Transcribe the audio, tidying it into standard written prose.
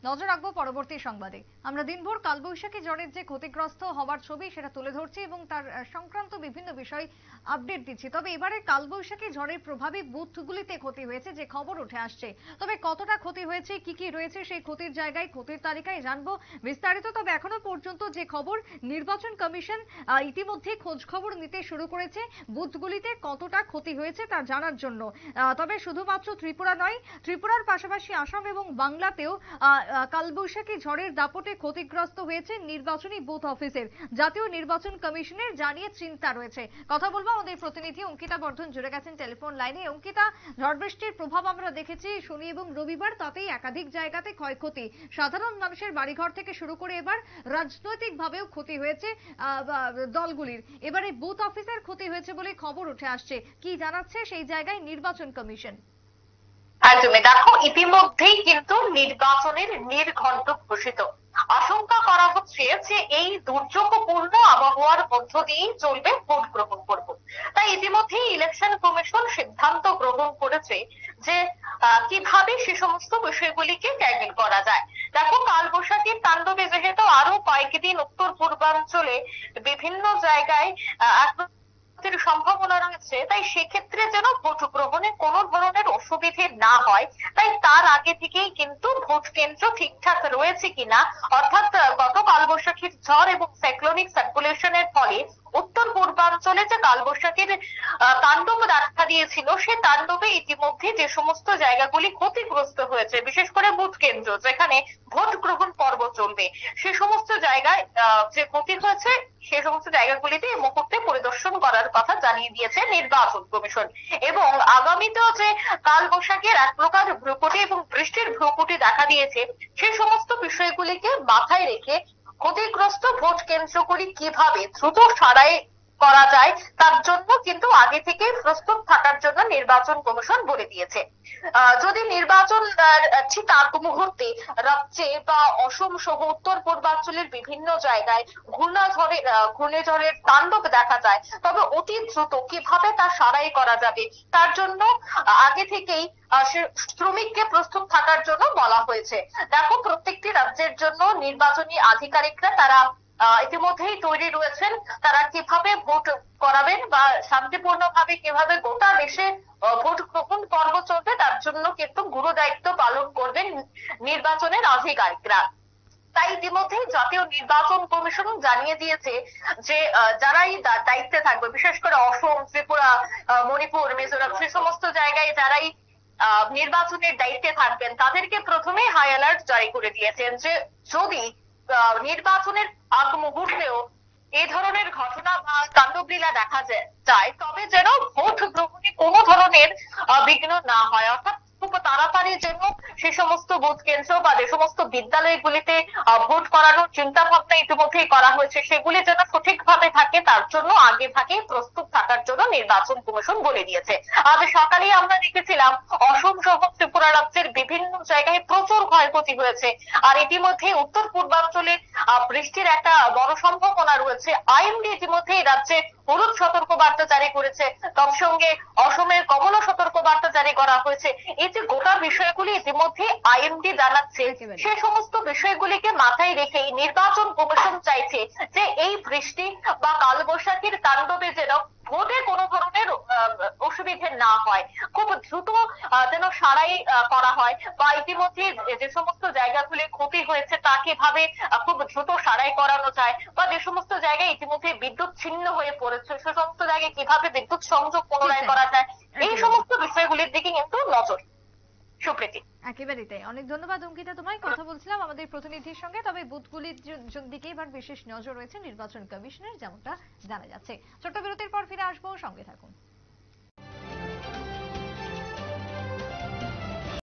নজর রাখবো পরবর্তী সংবাদে। আমরা দিনভর কালবৈশাখী ঝড়ের যে ক্ষতিগ্রস্ত হওয়ার ছবি সেটা তুলে ধরছি এবং তার সংক্রান্ত বিভিন্ন বিষয় আপডেট দিচ্ছি। তবে এবারে কালবৈশাখী ঝড়ের প্রভাবে বুথগুলিতে ক্ষতি হয়েছে যে খবর উঠে আসছে, তবে কতটা ক্ষতি হয়েছে, কি কি রয়েছে সেই ক্ষতির জায়গায়, ক্ষতির তালিকায় জানবো বিস্তারিত। তবে এখনো পর্যন্ত যে খবর, নির্বাচন কমিশন ইতিমধ্যে খোঁজ খবর নিতে শুরু করেছে বুথগুলিতে কতটা ক্ষতি হয়েছে তা জানার জন্য। তবে শুধুমাত্র ত্রিপুরা নয়, ত্রিপুরার পাশাপাশি আসাম এবং বাংলাতেও কালবৈশাখী ঝড়ের দাপটে ক্ষতিগ্রস্ত হয়েছে নির্বাচনী বুথ অফিসের। জাতীয় নির্বাচন কমিশনের জানিয়ে চিন্তা রয়েছে। কথা বলবো আমাদের প্রতিনিধি অঙ্কিতা বর্ধন জুড়ে গেছেন টেলিফোন লাইনে। অঙ্কিতা, ঝড় বৃষ্টির প্রভাব আমরা দেখেছি শনি এবং রবিবার, তাতেই একাধিক জায়গাতে ক্ষয়ক্ষতি, সাধারণ মানুষের বাড়িঘর থেকে শুরু করে এবার রাজনৈতিক ভাবেও ক্ষতি হয়েছে দলগুলির। এবারে বুথ অফিসের ক্ষতি হয়েছে বলে খবর উঠে আসছে, কি জানাচ্ছে সেই জায়গায় নির্বাচন কমিশন? একদমই, দেখো ইতিমধ্যেই কিন্তু নির্বাচনের নির্ঘণ্ট ঘোষিত। আশঙ্কা করা হচ্ছে যে এই দুর্যোগপূর্ণ আবহাওয়ার মধ্য দিয়েই চলবে ভোট গ্রহণ পর্ব। তাই ইতিমধ্যেই ইলেকশন কমিশন সিদ্ধান্ত গ্রহণ করেছে যে কিভাবে সে সমস্ত বিষয়গুলিকে ট্যাকেল করা যায়। দেখো, কালবৈশাখীর তাণ্ডবে যেহেতু আরো কয়েকদিন উত্তর পূর্বাঞ্চলে বিভিন্ন জায়গায় সম্ভাবনা রয়েছে, তাই সেক্ষেত্রে যেন ভোট গ্রহণে কোনো ধরনের অসুবিধে না হয়, তাই তার আগে থেকেই কিন্তু ভোট কেন্দ্র ঠিকঠাক রয়েছে কিনা, অর্থাৎ গত কালবৈশাখীর ঝড় এবং সাইক্লোনিক সার্কুলেশনের ফলে উত্তর পূর্বাঞ্চলে যে কালবৈশাখীর তাণ্ডব দেখা দিয়েছিল, সে তাণ্ডবে ইতিমধ্যে যে সমস্ত জায়গাগুলি ক্ষতিগ্রস্ত হয়েছে, বিশেষ করে বুথ কেন্দ্র যেখানে ভোট গ্রহণ পর্ব চলবে, সে সমস্ত জায়গায় যে ক্ষতি হয়েছে সে সমস্ত জায়গাগুলিতে এই মুহূর্তে পরিদর্শন করার কথা জানিয়ে দিয়েছে নির্বাচন কমিশন। এবং আগামীতেও যে কালবৈশাখীর এক প্রকার ভ্রুকুটি এবং বৃষ্টির ভ্রুকুটি দেখা দিয়েছে, সে সমস্ত বিষয়গুলিকে মাথায় রেখে ক্ষতিগ্রস্ত ভোট কেন্দ্রগুলি কিভাবে দ্রুত সারাই করা যায় তার জন্য কিন্তু আগে থেকে প্রস্তুত থাকার জন্য নির্বাচন কমিশন বলে দিয়েছে। যদি নির্বাচন ঠিক আগ মুহূর্তে রাজ্যে বা অসম সহ উত্তর পূর্বাঞ্চলের বিভিন্ন জায়গায় ঘূর্ণিঝড়ের তাণ্ডব দেখা যায়, তবে অতি দ্রুত কিভাবে তা সারাই করা যাবে তার জন্য আগে থেকেই শ্রমিককে প্রস্তুত থাকার জন্য বলা হয়েছে। দেখো, প্রত্যেকটি রাজ্যের জন্য নির্বাচনী আধিকারিকরা তারা ইতিমধ্যেই তৈরি রয়েছেন। তারা কিভাবে ভোট করাবেন বা শান্তিপূর্ণভাবে কিভাবে গোটা দেশে ভোট গ্রহণ পর্ব চলবে তার জন্য কিন্তু গুরু দায়িত্ব পালন করবেন নির্বাচনের আধিকারিকরা। তাই ইতিমধ্যেই জাতীয় নির্বাচন কমিশন জানিয়ে দিয়েছে যে যারাই দায়িত্বে থাকবে, বিশেষ করে অসম, ত্রিপুরা, মণিপুর, মিজোরাম, সে সমস্ত জায়গায় যারাই নির্বাচনের দায়িত্বে থাকবেন তাদেরকে প্রথমে হাই অ্যালার্ট জারি করে দিয়েছেন যে যদি নির্বাচনের আগ মুহূর্তেও এই ধরনের ঘটনা বা কাণ্ডলীলা দেখা যায়, তবে যেন ভোট গ্রহণে কোনো ধরনের বিঘ্ন না হয়, অর্থাৎ খুব তাড়াতাড়ি যেন সে সমস্ত ভোট কেন্দ্র বা যে সমস্ত বিদ্যালয়গুলিতে ভোট করানোর চিন্তা ভাবনা ইতিমধ্যেই করা হয়েছে, সেগুলি যেন সঠিকভাবে থাকে তার জন্য আগে থেকেই প্রস্তুত থাকার জন্য নির্বাচন কমিশন বলে দিয়েছে। আজ সকালেই আমরা দেখেছিলাম অসম সহ ত্রিপুরা রাজ্যের বিভিন্ন জায়গায় প্রচুর ক্ষয়ক্ষতি হয়েছে। আর ইতিমধ্যে উত্তর পূর্বাঞ্চলে বৃষ্টির একটা বড় সম্ভাবনা রয়েছে। আইএমডি ইতিমধ্যে রাজ্যে হলুদ সতর্কবার্তা জারি করেছে, তৎসঙ্গে অসমের কমলা সতর্কবার্তা জারি করা হয়েছে। এই যে গোটা বিষয়গুলি ইতিমধ্যে আইএমডি জানাচ্ছে, সে সমস্ত বিষয়গুলিকে মাথায় রেখেই নির্বাচন কমিশন চাইছে যে এই বৃষ্টি বা কালবৈশাখীর তাণ্ডবে যেন ভোটে কোনো ধরনের অসুবিধে না হয়, খুব দ্রুত যেন সারাই করা হয়, বা ইতিমধ্যে যে সমস্ত জায়গাগুলি ক্ষতি হয়েছে তা কিভাবে খুব দ্রুত সারাই করানো যায়, বা যে সমস্ত জায়গায় ইতিমধ্যে বিদ্যুৎ ছিন্ন হয়ে পড়েছে সে সমস্ত জায়গায় কিভাবে বিদ্যুৎ সংযোগ পুনরায় করা যায়, এই সমস্ত বিষয়গুলির দিকে কিন্তু নজর। সুপ্রীতি, একেবারেই তাই। অনেক ধন্যবাদ অঙ্কিতা তোমায়। কথা বলছিলাম আমাদের প্রতিনিধির সঙ্গে। তবে বুথগুলির দিকে এবার বিশেষ নজর রয়েছে নির্বাচন কমিশনের, যেমনটা জানা যাচ্ছে। ছোট্ট বিরতির পর ফিরে আসবো, সঙ্গে থাকুন।